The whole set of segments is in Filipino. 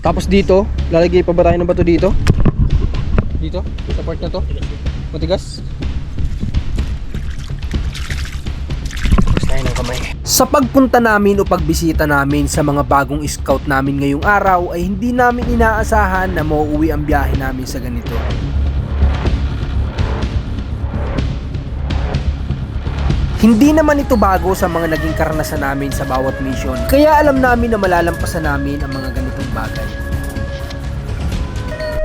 Tapos dito, lalagay pa ba tayo ng bato dito? Dito? Sa part na to? Matigas? Tapos tayo ng kamay. Sa pagpunta namin o pagbisita namin sa mga bagong scout namin ngayong araw ay hindi namin inaasahan na mauuwi ang biyahe namin sa ganito. Hindi naman ito bago sa mga naging karanasan namin sa bawat mission. Kaya alam namin na malalampasan namin ang mga ganitong bagay.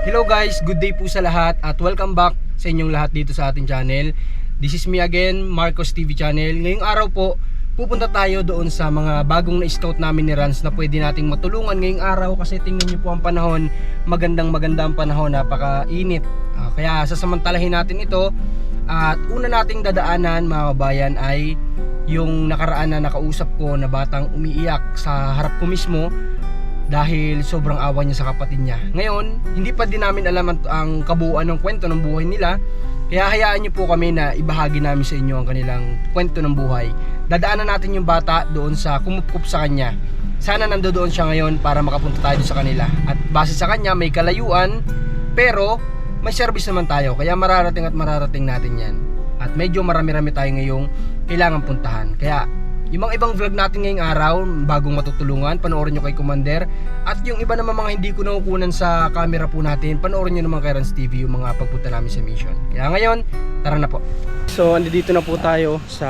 Hello guys, good day po sa lahat at welcome back sa inyong lahat dito sa ating channel. This is me again, Marcos TV Channel. Ngayong araw po, pupunta tayo doon sa mga bagong na-scout namin ni Rans na pwede nating matulungan ngayong araw kasi tingnan niyo po ang panahon, magandang ang panahon, napaka-init. Kaya sasamantalahin natin ito. At una nating dadaanan mga kabayan ay yung nakaraan na nakausap ko na batang umiiyak sa harap ko mismo dahil sobrang awa niya sa kapatid niya. Ngayon, hindi pa din namin alam ang kabuuan ng kwento ng buhay nila. Kaya hayaan niyo po kami na ibahagi namin sa inyo ang kanilang kwento ng buhay. Dadaanan natin yung bata doon sa kumupkup sa kanya. Sana nandoon siya ngayon para makapunta tayo sa kanila. At base sa kanya may kalayuan pero may service naman tayo, kaya mararating natin yan. At medyo marami-rami tayo ngayong kailangan puntahan. Kaya yung mga ibang vlog natin ngayong araw, bagong matutulungan, panoorin nyo kay Commander. At yung iba naman mga hindi ko nakukunan sa camera po natin, panoorin nyo naman kay Rans TV yung mga pagpunta namin sa mission. Kaya ngayon, tara na po. So andito na po tayo sa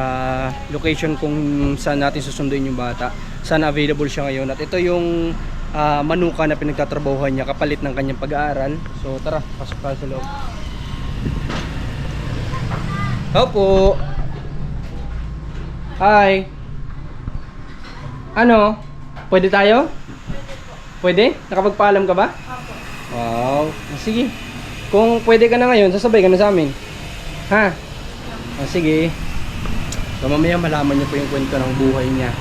location kung saan natin susunduin yung bata. Sana available siya ngayon. At ito yung manuka na pinagtatrabahuhan niya kapalit ng kanyang pag-aaral. So tara, pasok tayo sa loob. Opo. Hi. Ano? Pwede tayo? Pwede? Nakapagpaalam ka ba? Opo. Wow. Sige. Kung pwede ka na ngayon, sasabay ka na sa amin. Ha? Sige. So mamaya malaman niyo po yung kwento ng buhay niya.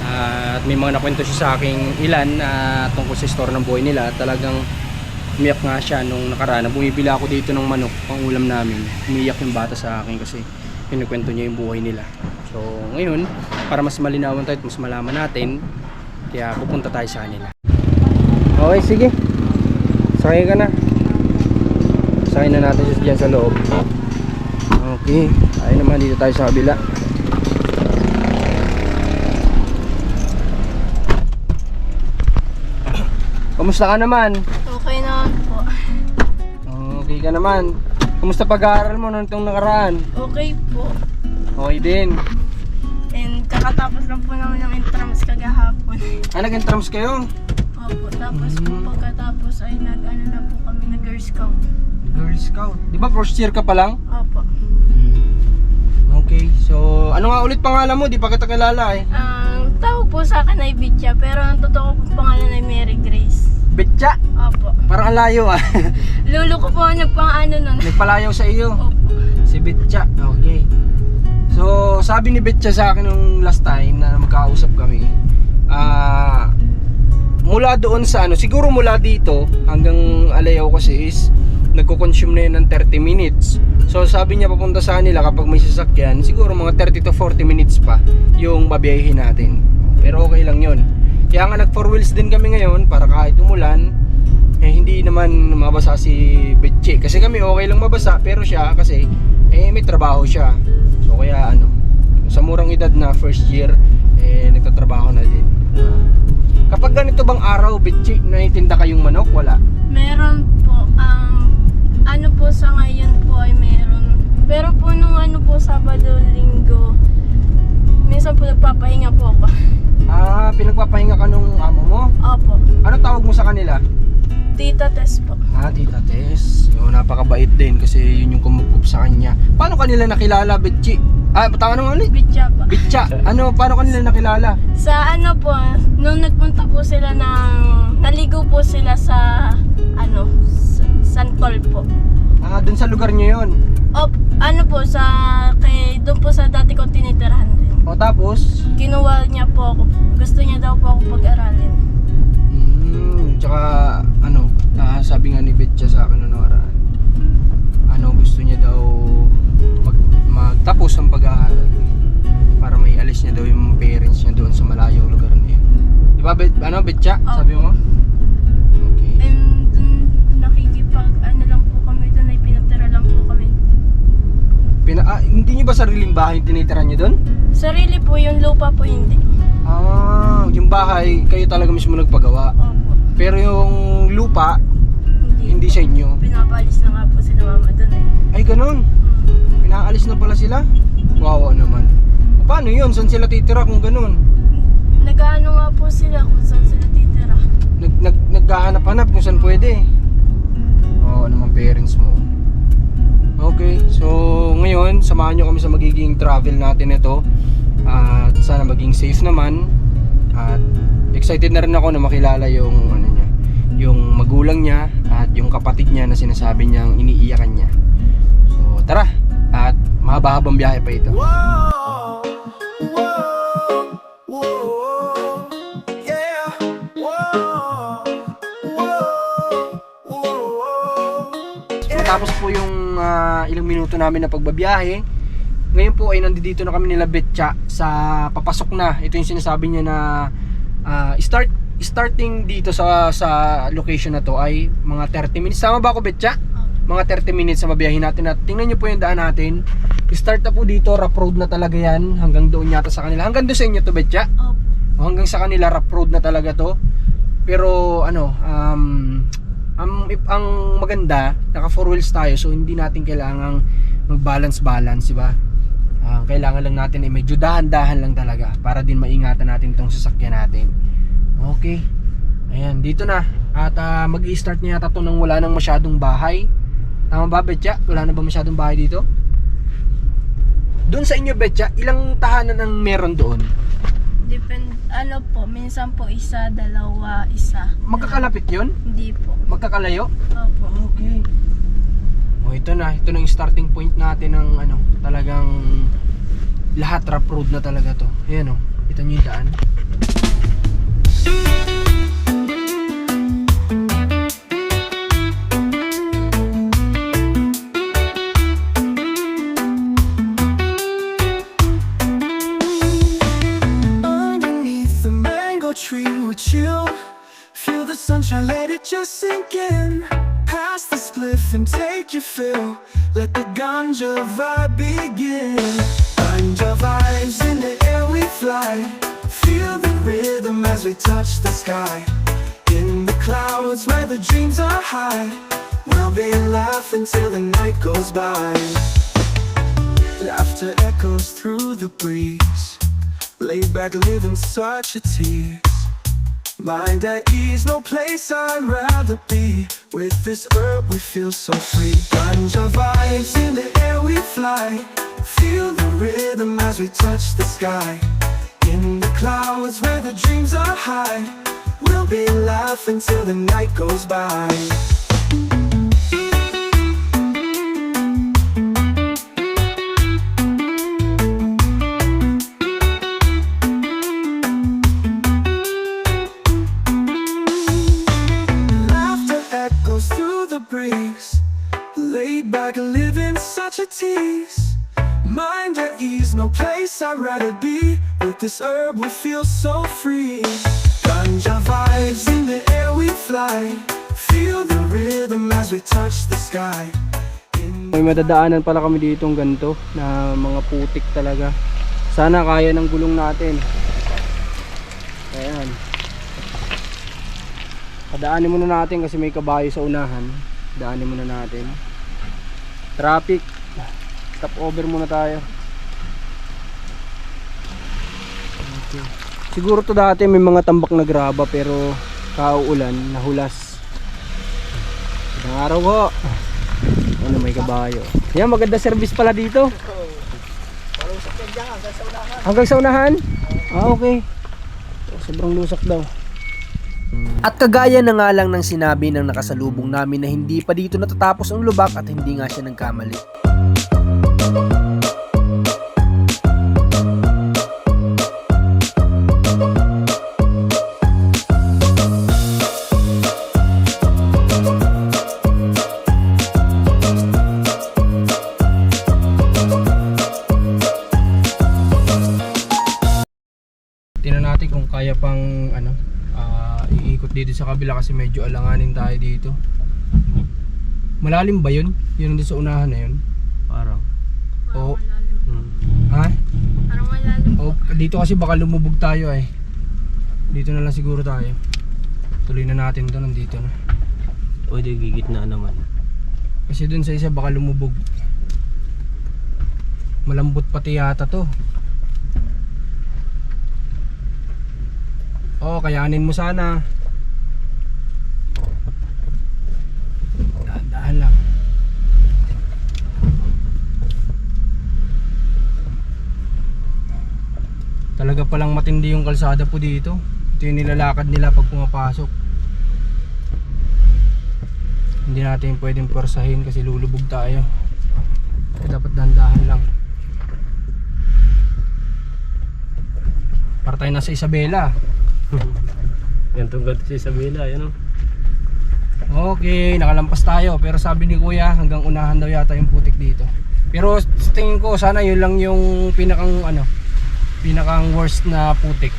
At may mga nakwento siya sa aking ilan tungkol sa store ng buhay nila. Talagang umiyak nga siya nung nakaraan. Bumibili ako dito ng manok pang ulam namin. Umiyak yung bata sa akin kasi kinukwento niya yung buhay nila. So ngayon, para mas malinawan tayo at mas malaman natin, kaya pupunta tayo sa kanila. Okay, sige. Sakay ka na. Sakay na natin siya dyan sa loob. Okay, tayo naman dito tayo sa kabila. Kumusta ka naman? Okay naman po. Okay ka naman. Kumusta pag-aaral mo nung itong nakaraan? Okay po. Okay din. And kakatapos lang po naman ng intrams kagahapon. Nag-intrams kayo? Opo. Tapos po pagkatapos ay nag-ano na po kami na Girl Scout. Girl Scout. Di ba first year ka pa lang? Opo. Okay. So, ano nga ulit pangalan mo? Di pa kita kilala eh. Ang tawag po sa akin ay Bitya, pero ang totoo pong pangalan ay Mary Grace. Betcha. Opo. Parang ang layo ah. Lolo ko po ang nagpang-ano nun. Nagpalayaw sa iyo. Opo. Si Betcha. Okay. So, sabi ni Betcha sa akin nung last time na magkausap kami, mula doon sa siguro mula dito hanggang Alayaw kasi is nagko-consume na yun ng 30 minutes. So sabi niya papunta sa kanila kapag may sasakyan, siguro mga 30 to 40 minutes pa yung babiyahin natin. Pero okay lang yun. Kaya nga nag 4 wheels din kami ngayon para kahit umulan, hindi naman mabasa si Betche. Kasi kami okay lang mabasa, pero siya kasi may trabaho siya. So kaya sa murang edad na first year, nagtatrabaho na din. Kapag ganito bang araw, Betche, naitinda kayong manok? Wala? Meron po. Ano po sa ngayon po ay meron. Pero po nung po Sabado, Linggo, minsan po nagpapahinga po ako. Pinagpapahinga ka nung amo mo? Opo. Ano tawag mo sa kanila? Tita Tess po. Tita Tess. Napakabait din kasi yun yung kumukup sa kanya. Paano kanila nakilala, Betche? Tawa naman ulit? Bitya po. Betcha. Paano kanila nakilala? Sa po, nung nagpunta po sila naligo po sila sa Santol po. Dun sa lugar nyo yun. Po, doon po sa dati kong tinitirahan din. O tapos? Kinuha niya po ako. Gusto niya daw po ako pag-aralin. Tsaka sabi nga ni Betcha sa akin nung nakaraan, gusto niya daw magtapos ang pag-aaral para may alis niya daw yung parents niya doon sa malayong lugar na yun. Di ba, Betcha? Sabi mo? ba sariling bahay yung tinitira nyo doon? Sarili po, yung lupa po hindi. Yung bahay, kayo talaga mismo nagpagawa. Opo. Pero yung lupa, hindi sa inyo. Pinapalis na nga po sila mama doon eh. Ay, ganun. Pinaalis na pala sila? Wow naman. Paano yun? Saan sila titira kung ganun? Nag-ano nga po sila kung saan sila titira. Naghahanap-hanap kung saan pwede. Oo naman parents mo. Okay, so ngayon samahan nyo kami sa magiging travel natin ito. At sana maging safe naman. At excited na rin ako na makilala yung ano niya, yung magulang niya at yung kapatid niya na sinasabi niyang iniiyakan niya. So tara, at mahaba-habang biyahe pa ito. Whoa, whoa, whoa, yeah, whoa, whoa, whoa. Matapos po yung ilang minuto namin na pagbabiyahe, ngayon po ay nandito na kami nila Betcha sa papasok na. Ito yung sinasabi niya na starting dito sa location na to ay mga 30 minutes. Tama ba ako, Betcha? Mga 30 minutes sa mabiyahin natin. At tingnan nyo po yung daan natin. Start na po dito, rough road na talaga yan. Hanggang doon yata sa kanila. Hanggang doon sa inyo to, Betcha? Opo. Hanggang sa kanila, rough road na talaga to. Pero ano, ang maganda, naka 4 wheels tayo, so hindi natin kailangang mag-balance, di ba? Kailangan lang natin ay medyo dahan-dahan lang talaga para din maingatan natin tong sasakyan natin. Okay. Ayan, dito na. At mag-i-start niya yata to nang wala nang masyadong bahay. Tama ba, Betcha? Wala na ba masyadong bahay dito? Doon sa inyo, Betcha, ilang tahanan ang meron doon? Ano po, minsan po isa, dalawa, isa. Magkakalapit yun? Hindi po. Magkakalayo? Opo. Okay. O ito na yung starting point natin ng ano, talagang lahat rough road na talaga to. Ayan o, kita nyo yung daan. Underneath the mango tree we chill. Feel the sunshine, let it just sink in. Pass the spliff and take your fill. Let the ganja vibe begin. Ganja vibes in the air we fly. Feel the rhythm as we touch the sky. In the clouds where the dreams are high. We'll be laughing till the night goes by. Laughter echoes through the breeze. Laid back living such a tease. Mind at ease, no place I'd rather be. With this herb we feel so free. Ganja vibes in the air we fly. Feel the rhythm as we touch the sky. In the clouds where the dreams are high. We'll be laughing till the night goes by. Breeze, laid back, living such a tease. Mind at ease, no place I'd rather be. With this herb we feel so free. Ganja vibes in the air we fly. Feel the rhythm as we touch the sky. May madadaanan pala kami ditong ganito na mga putik talaga. Sana kaya ng gulong natin. Ayan. Padaanin muna natin kasi may kabayo sa unahan. Daanin muna natin. Traffic. Stop over muna tayo. Okay. Siguro to dati may mga tambak na graba pero kauulan, nahulas. Magandang araw ho. Ano, may kabayo. Yan, maganda service pala dito. Hanggang sa unahan? Ah, okay. Sobrang lusak daw. At kagaya na nga lang ng sinabi ng nakasalubong namin na hindi pa dito natatapos ang lubak at hindi nga siya nagkamali. Tingnan natin kung kaya pang ano, iikot dito sa kabila kasi medyo alanganin tayo dito. Malalim ba yun? Yun doon sa unahan na yun? Parang. Oo. Ha? Parang malalim po. O, dito kasi baka lumubog tayo eh. Dito na lang siguro tayo. Tuloy na natin to, nandito na. O di gigitna naman. Kasi dun sa isa baka lumubog. Malambot pati yata to. Oh, kayanin mo sana. Dahan-dahan lang. Talaga palang matindi yung kalsada po dito. Ito yung nilalakad nila pag pumapasok. Hindi natin pwedeng persahin kasi lulubog tayo. Kaya dapat dahan-dahan lang. Para tayo nasa Isabela. Yan tungkol sa Isabela, yan o. Okay, nakalampas tayo. Pero sabi ni Kuya, hanggang unahan daw yata yung putik dito. Pero sa tingin ko, sana yun lang yung pinakang worst na putik.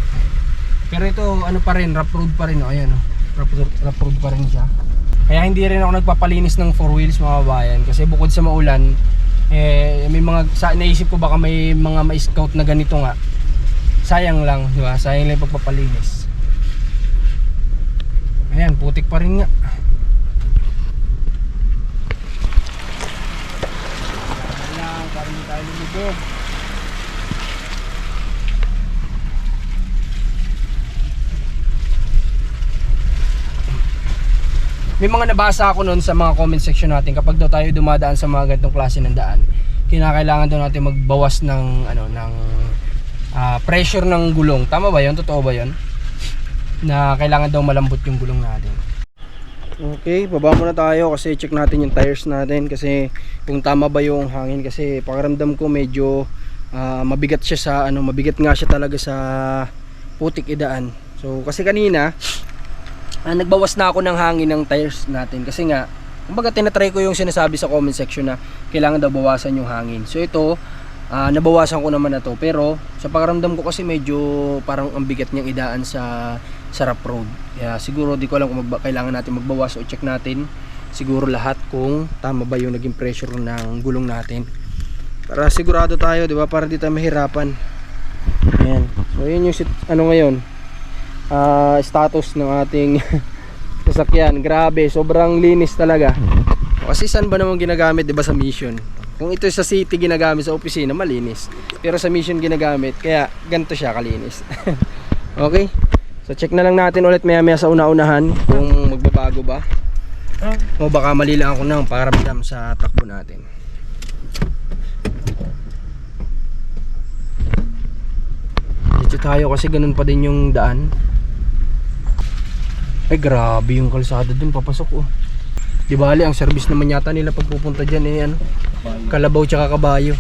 Pero ito, ano pa rin, rough road pa rin. Ayan, rough road pa rin siya. Kaya hindi rin ako nagpapalinis ng 4 wheels, mga bayan. Kasi bukod sa maulan, may mga, naisip ko baka may mga ma-scout na ganito nga. Sayang lang, di ba? Sayang lang yung pagpapalinis. Ayan, putik pa rin nga. Ayan, parang hindi tayo lumubog. May mga nabasa ako noon sa mga comment section natin, kapag daw tayo dumadaan sa mga ganitong klase ng daan, kinakailangan daw natin magbawas ng pressure ng gulong. Tama ba 'yon? Totoo ba 'yon? Na kailangan daw malambot yung gulong natin. Okay, baba muna tayo kasi check natin yung tires natin kasi kung tama ba yung hangin, kasi pakiramdam ko medyo mabigat siya sa mabigat nga siya talaga sa putik idaan. So kasi kanina nagbawas na ako ng hangin ng tires natin kasi nga kumbaga tinatry ko yung sinasabi sa comment section na kailangan daw bawasan yung hangin. So ito nabawasan ko naman na to, pero sa pakiramdam ko kasi medyo parang ang bigat niyang idaan sa rough road. Kaya siguro di ko alam kung kailangan natin magbawas o check natin siguro lahat kung tama ba yung naging pressure ng gulong natin. Para sigurado tayo, di ba? Para di tayo mahirapan. Ayan. So yun yung ngayon. Status ng ating sasakyan. Grabe, sobrang linis talaga. Kasi saan ba naman ginagamit, di ba, sa mission? Kung ito sa city ginagamit, sa opisina malinis. Pero sa mission ginagamit, kaya ganito siya kalinis. Okay? So check na lang natin ulit maya-maya sa una-unahan kung magbabago ba. O baka mali lang ako ng pakiramdam sa takbo natin. Dito tayo kasi ganun pa din yung daan. Ay grabe yung kalsada dun, papasok oh. Di bali, ang service naman yata nila pagpupunta dyan kalabaw tsaka kabayo.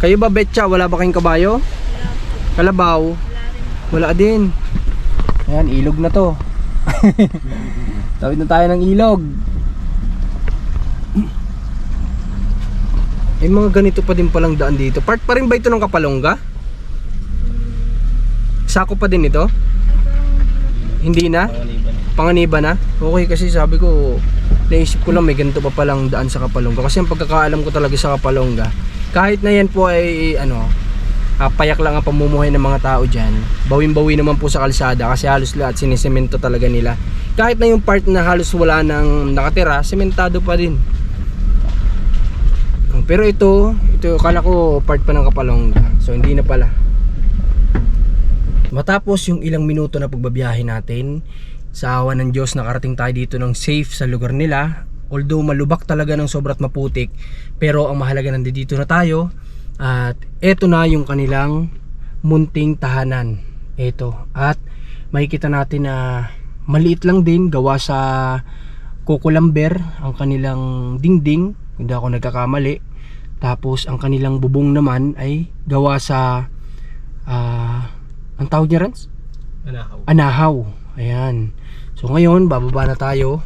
Kayo ba, Betcha? Wala ba kayong kabayo? Kalabaw? Wala din. Ayan, ilog na to. Tawid na tayo ng ilog. May mga ganito pa din palang daan dito. Part pa rin ba ito ng Kapalongga? Sako pa din ito? Hindi na? Panganiba na? Okay, kasi sabi ko, naisip ko lang may ganito pa palang daan sa Kapalongga. Kasi ang pagkakaalam ko talaga sa Kapalongga, kahit na yan po ay payak lang ang pamumuhay ng mga tao dyan, bawin-bawi naman po sa kalsada kasi halos lahat sinisemento talaga nila. Kahit na yung part na halos wala nang nakatira, sementado pa din. Pero ito kala ko part pa ng Kapalongga, so hindi na pala. Matapos yung ilang minuto na pagbabiyahe natin, sa awa ng Diyos nakarating tayo dito ng safe sa lugar nila. Although malubak talaga ng sobra't maputik, pero ang mahalaga nandito na tayo. At eto na yung kanilang munting tahanan. Eto. At makikita natin na maliit lang din, gawa sa kukulamber ang kanilang dingding, hindi ako nagkakamali. Tapos ang kanilang bubong naman ay gawa sa ang tawag niya, Rans? Anahaw. Anahaw. Ayan. So ngayon bababa na tayo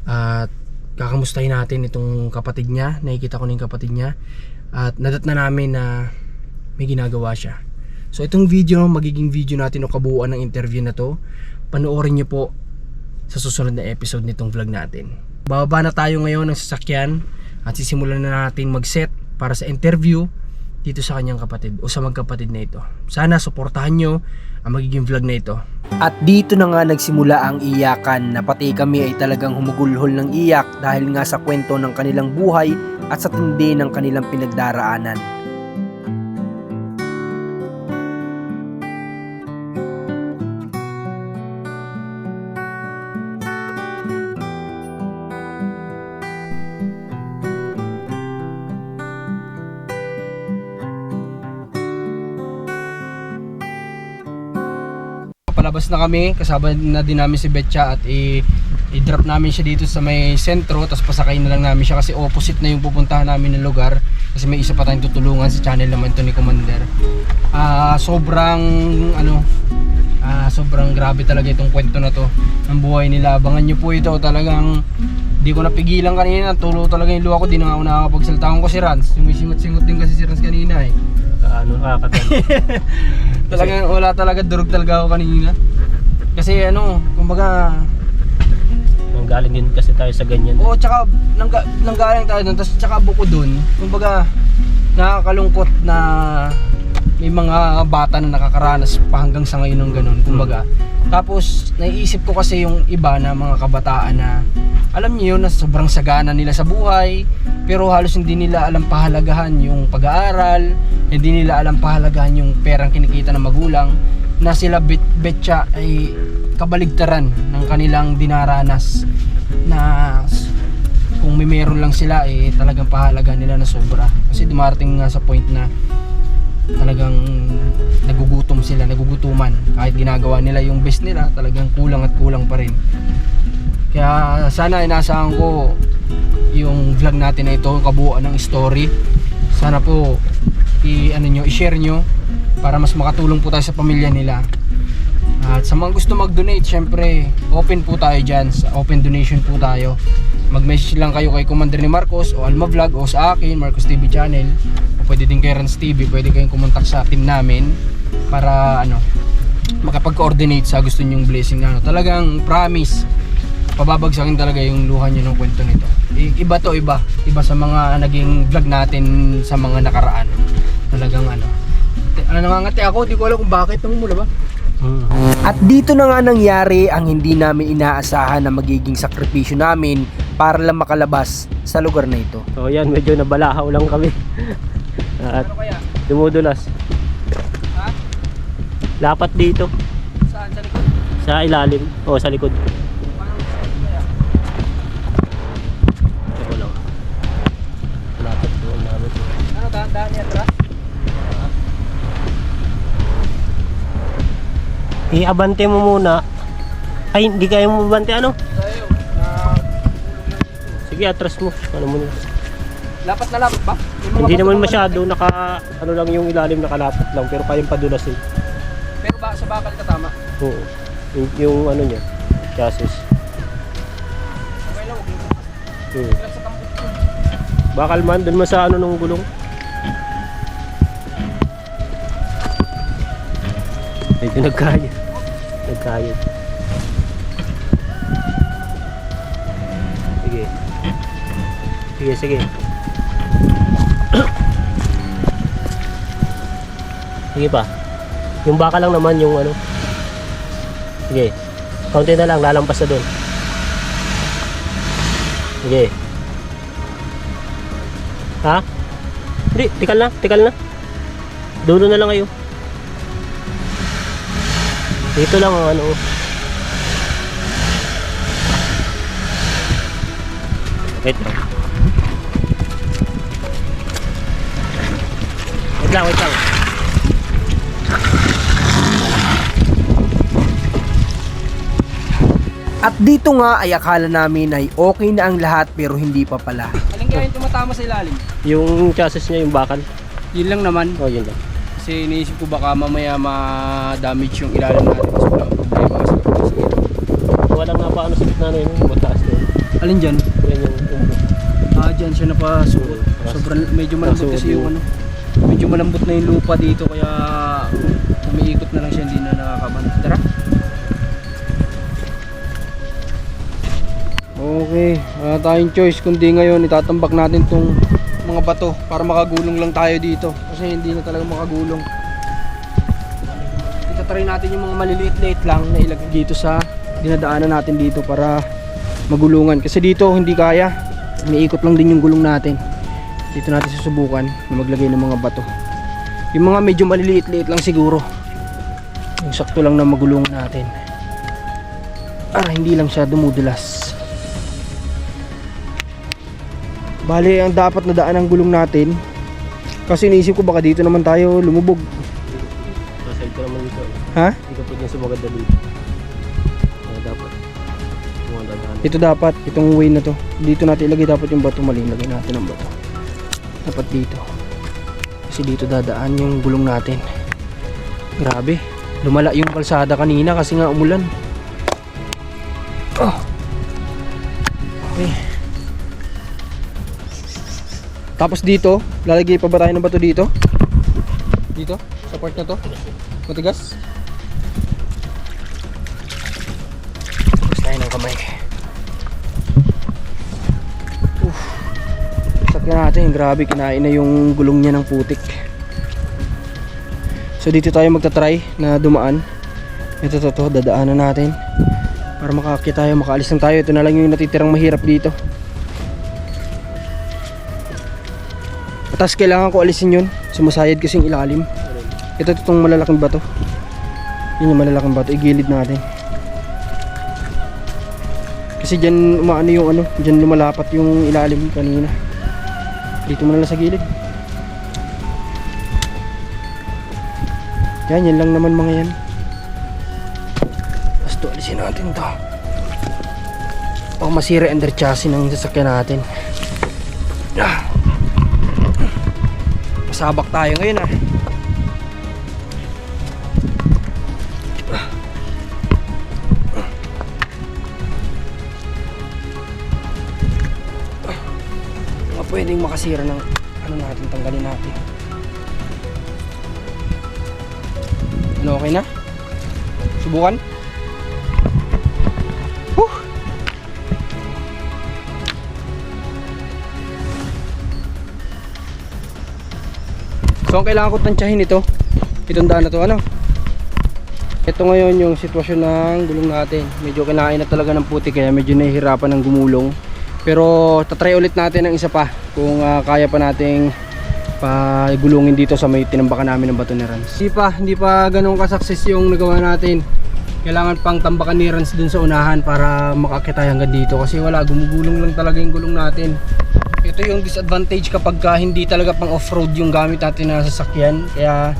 at kakamustahin natin itong kapatid niya. Nakikita ko na yung kapatid niya at nadat na namin na may ginagawa siya. So itong video, magiging video natin o kabuuan ng interview na to, panoorin nyo po sa susunod na episode nitong vlog natin. Bababa na tayo ngayon ng sasakyan at sisimulan na natin mag-set para sa interview dito sa kanyang kapatid o sa magkapatid na ito. Sana suportahan nyo ang magiging vlog na ito. At dito na nga nagsimula ang iyakan na pati kami ay talagang humugulhol ng iyak dahil nga sa kwento ng kanilang buhay at sa tindi ng kanilang pinagdaraanan. Palabas na kami, kasama na din namin si Betcha at i-drop namin siya dito sa may sentro, tapos pasakay na lang namin siya kasi opposite na yung pupuntahan namin na lugar kasi may isa pa tayong tutulungan sa channel naman ito ni Commander. Sobrang grabe talaga itong kwento na to ng buhay nila. Abangan nyo po ito, talagang di ko napigilan kanina, tulo talaga yung luha ko, di na ako nakakapagsaltahan ko si Rans, sumisingot-singot din kasi si Rans kanina eh. Talagang wala talaga, durog talaga ako kanina. Kasi kumbaga Nanggaling din kasi tayo sa ganyan. oo, tsaka nanggaling tayo doon, tapos tsaka buko doon. Kumbaga nakakalungkot na may mga bata na nakakaranas pa hanggang sa ngayon ng ganun. Kumbaga, tapos naiisip ko kasi yung iba na mga kabataan na alam niyo yun na sobrang sagana nila sa buhay, pero halos hindi nila alam pahalagahan yung pag-aaral, hindi nila alam pahalagahan yung perang kinikita ng magulang, na sila Betcha ay kabaligtaran ng kanilang dinaranas, na kung may meron lang sila talagang pahalagahan nila na sobra. Kasi dumarating nga sa point na talagang nagugutuman kahit ginagawa nila yung best nila, talagang kulang at kulang pa rin. Kaya sana inaasahan ko yung vlog natin na ito, kabuuan ng story. Sana po i-share nyo para mas makatulong po tayo sa pamilya nila. At sa mga gusto mag-donate, syempre open po tayo dyan, open donation po tayo. Mag-message lang kayo kay Commander ni Marcos o Alma Vlog o sa akin, Marcos TV Channel, o pwede din kay Rans TV. Pwede kayong kumontak sa team namin para makapag-coordinate sa gusto nyong blessing na talagang promise pababagsakin talaga yung luha nyo ng kwento nito. Iba sa mga naging vlog natin sa mga nakaraan. Talagang nangangati ako, di ko alam kung bakit, namumula ba? At dito na nga nangyari ang hindi namin inaasahan na magiging sakripisyo namin para lang makalabas sa lugar na ito. So yan, medyo nabalahaw lang kami. At Ano kaya? dumudulas. Ha? Lapat dito. Saan? Sa likod? Sa ilalim. O sa likod. Paano kaya? Ito lang. Lapat doon namin. Dahan-dahan yan, Ra? I-abante mo muna. Ay, hindi kayo mo abante Tayo, Sige, atras mo. Muna. lapat na lapat ba? Yung mga Hindi bato naman na masyado lang yung ilalim nakalapat lang, pero kayang padulasin. Pero sa bakal ka tama. Oo. Yung niya, chassis. Okay lang, okay lang. Lang sa tambok ko. Bakal man, dun man sa nung gulong. Ito nagkayod. Sige. Sige pa. Yung baka lang naman yung Sige. Kaunti na lang, lalampas na doon. Sige. Ha? Hindi, tikal na. Dulo na lang kayo. Dito lang ang Wait lang. At dito nga ay akala namin ay okay na ang lahat pero hindi pa pala. Alin kaya yung tumatama sa ilalim? Yung chassis niya, yung bakal. Yun lang naman. Oh, yun lang. Kasi iniisip ko baka mamaya ma-damage yung ilalim natin. Kasi walang problema sa gitna. Wala nga pa sa gitna na yun, mataas na yun. Alin dyan? Yan yung Dyan siya napasuot. Sobrang medyo malambot kasi yung medyo malambot na yung lupa dito kaya umiikot na lang siya, hindi na nakakaban. Tara. Okay, wala tayong choice kundi ngayon itatambak natin tong mga bato para makagulong lang tayo dito kasi hindi na talaga makagulong. Itatry natin yung mga maliliit-liit lang na ilagay dito sa dinadaanan natin dito para magulungan kasi dito hindi kaya, umiikot lang din yung gulong natin. Dito natin susubukan na maglagay ng mga bato, yung mga medyo maliliit-liit lang siguro, yung sakto lang na magulungan natin para hindi lang siya dumudulas. Bali, ang dapat na daan ng gulong natin kasi iniisip ko baka dito naman tayo lumubog. Sa side ko naman dito. Ha? Hindi ka pwede sumagad na dito. Dapat. Ito dapat, itong way na to. Dito natin ilagay dapat yung bato, mali. Lagay natin ang bato. Dapat dito. Kasi dito dadaan yung gulong natin. Grabe. Lumala yung kalsada kanina kasi nga umulan. Oh. Okay. Tapos dito, lalagay pa ba tayo ng bato dito? Dito? Sa part na to? Matigas? Tapos tayo ng kamay. Sakyan natin, grabe, kinain na yung gulong niya ng putik. So dito tayo magta-try na dumaan. Ito to, dadaanan natin para makakakit tayo, makaalis lang tayo. Ito na lang yung natitirang mahirap dito. Tapos kailangan ko alisin yun, sumasayad kasing ilalim. Ito itong malalaking bato. Yun yung malalaking bato, igilid natin. Kasi dyan umaano yung ano, dyan lumalapat yung ilalim kanina. Dito mo na lang sa gilid. Yan lang naman mga yan. Basta alisin natin to. O masira under chassis ng sasakyan natin. Sabak tayo ngayon Mga pwedeng makasira ng ano natin, tanggalin natin. Ano, okay na? Subukan? So ang kailangan ko tansyahin ito, itong daan na to, ano? Ito ngayon yung sitwasyon ng gulong natin. Medyo kinain na talaga ng puti kaya medyo nahihirapan ng gumulong. Pero tatry ulit natin ng isa pa kung kaya pa nating pagulungin dito sa may tinambakan namin ng bato ni Rans. Hindi pa ganun ka-success yung nagawa natin. Kailangan pang tambakan ni Rans dun sa unahan para makakit tayo hanggang dito kasi wala, gumugulong lang talaga yung gulong natin. Ito yung disadvantage kapag hindi talaga pang off-road yung gamit natin na sasakyan. Kaya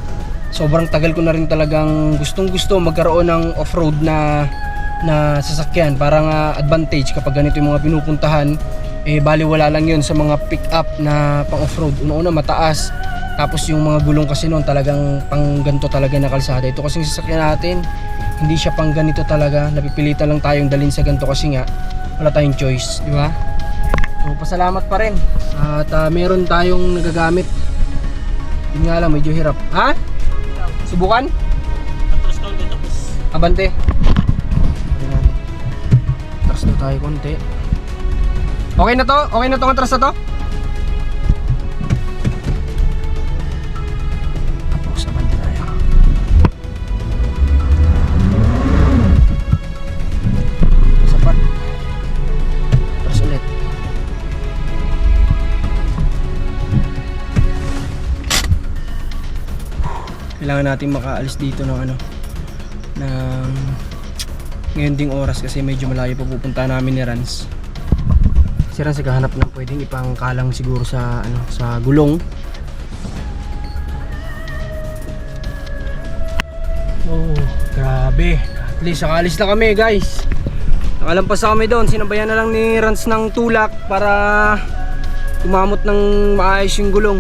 sobrang tagal ko na rin talagang gustong gusto magkaroon ng off-road na sasakyan. Parang advantage kapag ganito yung mga pinupuntahan. Baliwala lang yun sa mga pick-up na pang off-road. Una-una mataas. Tapos yung mga gulong kasi noon talagang pang ganito talaga na kalsada. Ito kasing sasakyan natin, hindi siya pang ganito talaga. Napipilitan lang tayong dalhin sa ganito kasi nga wala tayong choice, di ba? So, pasalamat pa rin at meron tayong nagagamit. Yun nga lang, medyo hirap. Ha? Subukan? Abante. Atras na tayo konti. Okay na to? Okay na tong atras na to? Tapos abante tayo. Sapat. Atras ulit. Kailangan natin makaalis dito ng ano, ng ngayon ding oras kasi medyo malayo pa pupunta namin ni Rans. Si Rans naghahanap ng pwedeng ipangkalang siguro sa ano, sa gulong. Oh, grabe. At least nakaalis na kami, guys. Nakalampas na kami doon. Sinabayan na lang ni Rans ng tulak para kumamot ng maayos yung gulong.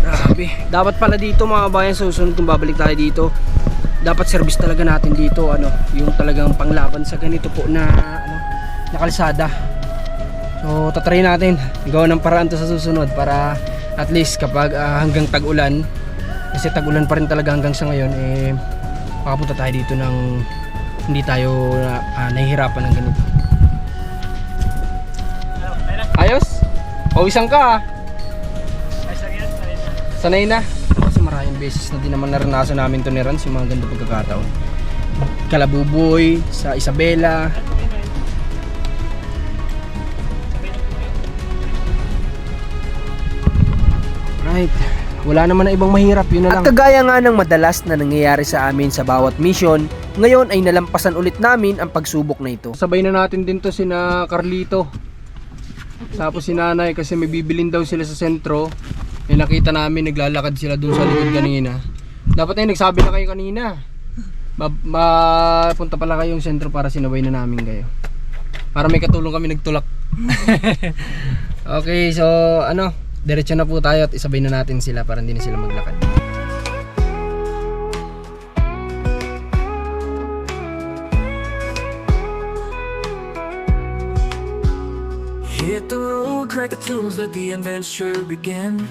Grabe. Dapat pala dito mga bayan, susunod kung babalik tayo dito, dapat service talaga natin dito, ano, yung talagang panglaban sa ganito po na ano, na kalsada. So tatry natin gawa ng paraan to sa susunod para at least kapag hanggang tag-ulan, kasi tag-ulan pa rin talaga hanggang sa ngayon, makapunta tayo dito ng hindi tayo nahihirapan ng ganito. Ayos? Pawisan ka. sanay na. Kasi maraming beses na din naman naranasan namin to ni Rans, yung mga ganda pagkakataon. Kalabuboy, sa Isabela. Right. Wala naman na ibang mahirap, yun na lang. At kagaya nga ng madalas na nangyayari sa amin sa bawat mission, ngayon ay nalampasan ulit namin ang pagsubok na ito. Sabay na natin din to sina Carlito. Tapos si Nanay kasi may bibilin daw sila sa sentro. May nakita namin naglalakad sila dun sa likod kanina. Dapat ay nagsabi na kayo kanina. Mapunta pala kayong sentro para sinabay na namin kayo. Para may katulong kami nagtulak. Okay, so ano, diretso na po tayo at isabay na natin sila para hindi na sila maglakad. Hit the road, crack the tunes, let the adventure begin.